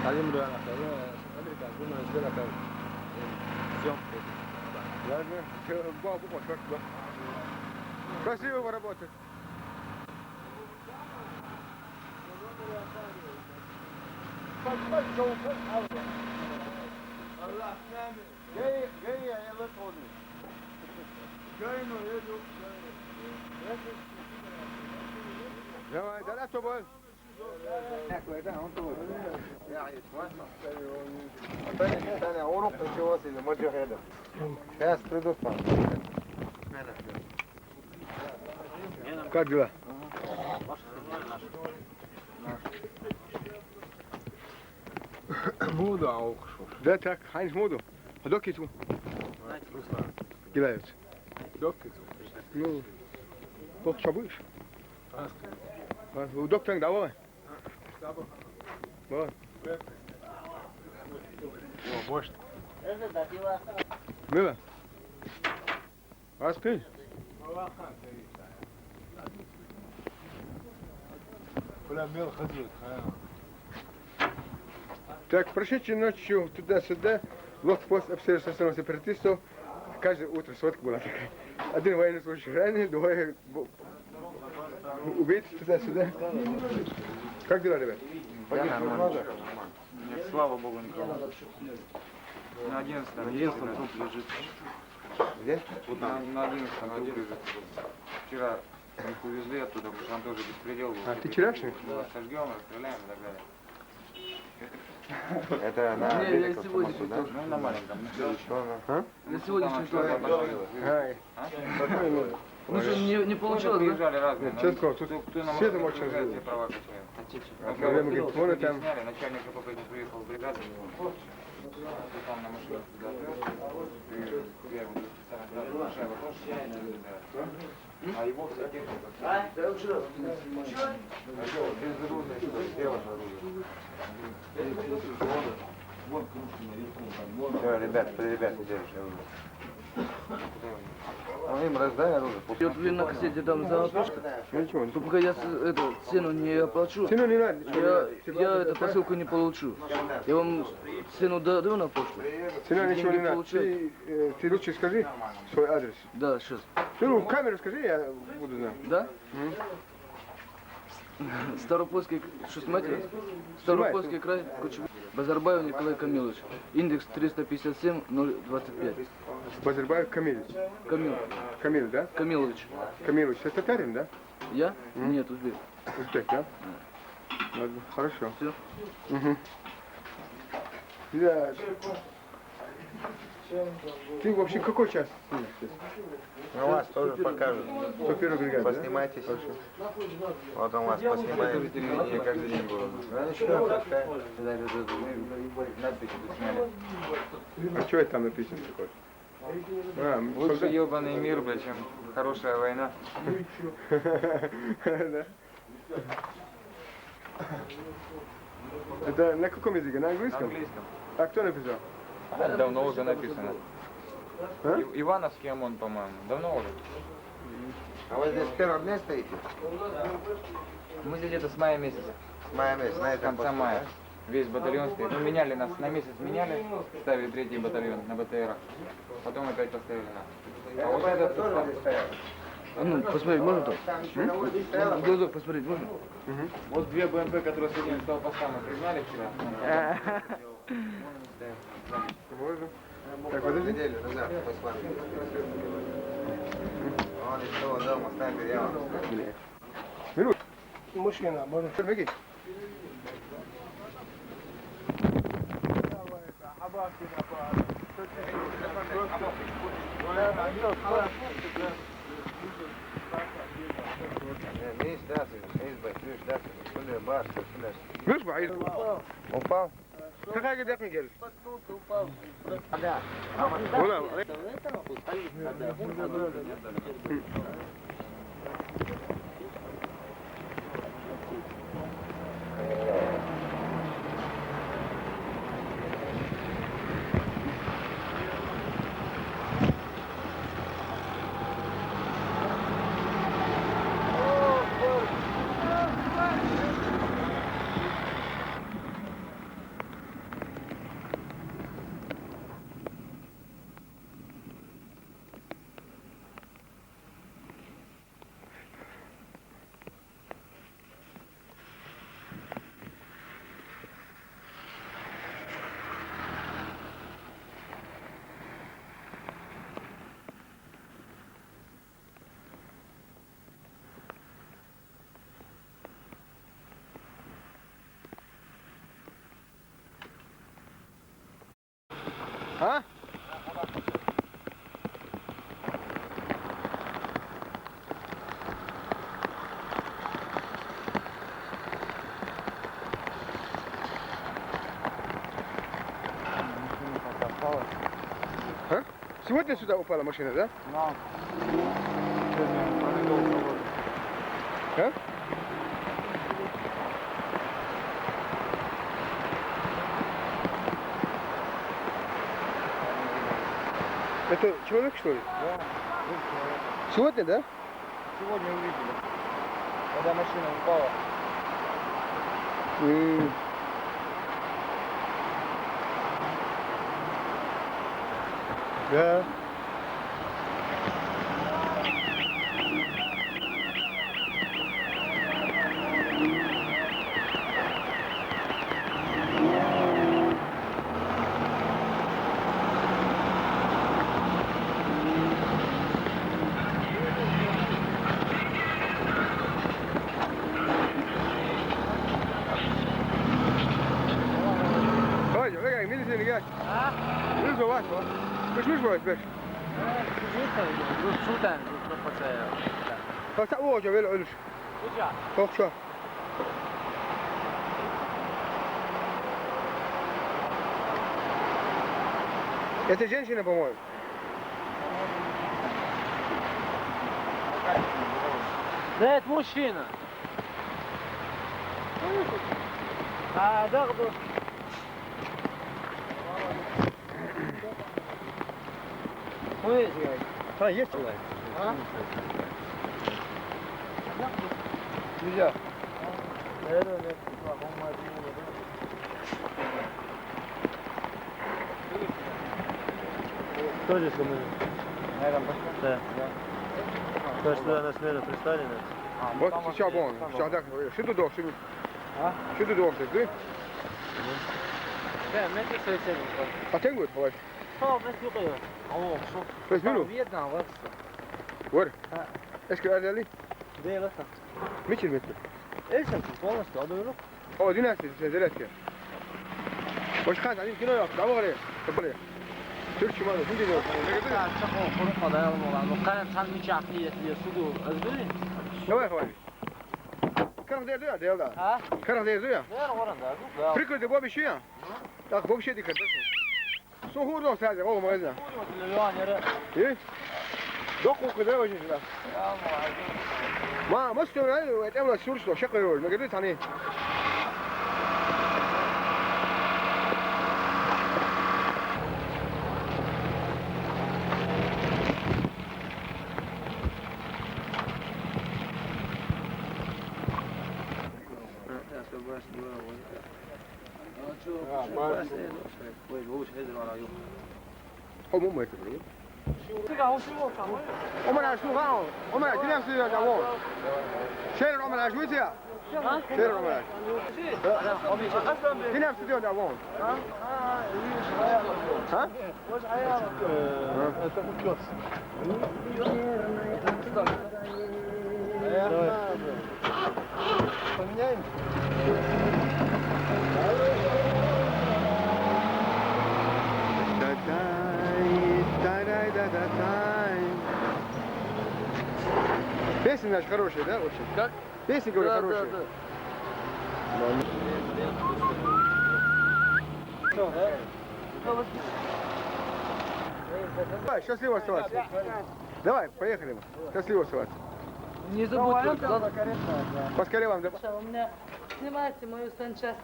Salim Ruana, Америка, думаю, сделать съемку. Ладно, бабу как бы. Красиво вы работаете. جاي يا لطوني جاي انه يدو يا ده لا تبغى ثاني عنق الجواسي اللي موجه هذا كاس придут там как дела Modo auch schon. ده так Heinz Modo هذوك يتو جلايت ну вот что будешь у доктора давай вот Может. Мила Аспи Так, прошедшей ночью туда-сюда, блокпост обсервационного сепаратистов, каждое утро сводка была такая. Один военнослужащий раненый, другой убит туда-сюда. Как дела, ребят? Нет, слава богу, никого. На 11-м труп лежит. Где? Вот на 11-м труп лежит. Вчера их увезли оттуда, потому что там тоже беспредел был. А, ты вчерашний? Сожгем, расстреляем и так далее. Это на сегодняшний да? Ну, на маленьком. На сегодняшний человек. Ай. Ну что, не получилось, да? Приезжали разные. Четко, тут светом очень все живет. права качают. Проблема, говорит, вон и там. Сняли, начальник КПП не приехал в бригаду. Там на машине туда отвез. Я его специально машина тоже. А его вся техника. А что, безоружное, что сделано оружие? Все, ребят, держишь оружие. А им раздай оружие. Я вот на кассете там заплачу. Ничего, То пока я цену не оплачу, цену не надо. я эту посылку не получу. Я вам цену даю на почту? Цена ничего не Деньги надо. получаю. Ты лучше скажи свой адрес. Да, сейчас. Ты в камеру скажи, я буду знать. Да? Старопольский, что смотрите? Старопольский край, Базарбаев Николай Камилович. Индекс 357-025. Базарбаев Камилович. Камил, да? Камилович. Камилович, это татарин, да? Я? Нет, узбек. Узбек, да? Ладно, хорошо. Все? Угу. Да. Ты вообще какой час? Ну, вас тоже покажут. По первой бригаде, да? Поснимайтесь. Вот он вас поснимает. Я каждый день буду. Надписи тут сняли. А что это там написано такое? А, Лучше ебаный мир, блядь, чем хорошая война. Да. Это на каком языке? На На английском? английском. А кто написал? Давно уже написано. А? Ивановский ОМОН, по-моему. Давно уже. А вы здесь с первого дня стоите? Мы здесь где-то с мая месяца. С мая месяца, на С этом конца мая. Весь батальон стоит. Ну, меняли нас, на месяц меняли, ставили 3-й батальон на БТРах. Потом опять поставили нас. А вот этот тоже здесь стоял? А ну, посмотреть можно там? В глазок посмотреть можно? вот две БМП, которые сегодня стал поставлено, пригнали вчера. Можно. Так, подожди. Неделю назад послали. Он из того дома ставил, я вам скажу. Минут. Мужчина, можно. Беги. Миш, да, миш, бачуш, да, шуля, баш, шуля. Видишь, بعيد. Упал? Какая дякую гель? Да. Вона. А? А? Сегодня сюда упала машина, да? Да. Сегодня долго вот. А? Это человек, что ли? Да. Сегодня, да? Сегодня увидели. Когда машина упала. Да. Hadi, gel, milisini gel. Ha? Yürü bak. Mش بس باش. Sultan, пропадає. Bak sen o böyle ölür. Güzel. Çok şu. Это женщина, по-моему. Да, это мужчина. А, да, да. Ha, есть человек. А? Нельзя. Кто здесь командир? Да. То, что на смену пристали нас? Вот сейчас вон, сейчас так. Что ты дошь? Что ты дошь? Ты? Да, мен de söyleseydim. А ты говоришь, давай. Tamam, ben yok ya. Ama şu. Beş minut. Vietnam var. Var. Eski Erdeli. Değil ata. Miçil metre. Elsen polnosti, adı yok. O dinlersin, sezeletke. Boş kan, hani kino yok. Tamam oraya. Buraya. Türk şumalı, şimdi diyor. Çok o kurun kadayalım olan. O karan tan mükafiyeti diye sudu. Özbürün. Ne var havali? Karak değerdi ya, değerdi. Ha? Karak değerdi ya. Ne oranda? Ya. Prikırdı bu bir şey ya. Bak bu bir şey dikkat etsin. Soğurdu o sadece, oğlum öyle. Milyon yere. İyi. Dok o kadar o şeyler. Ya ما مستوى هذا تعمل سورس لو شقة يقول ما قدرت عني هو مو متر عمر شو غاو عمر تنام سير جوون شير عمر عشويتيا شير عمر تنام سير جوون ها Песня наша хорошая, да, очень? Как? Песня, говорю, Да, хорошая. да, Давай, счастливо оставаться. Давай, поехали. Счастливо оставаться. Не забудь только. Поскорее вам. У меня снимайте мою санчасть.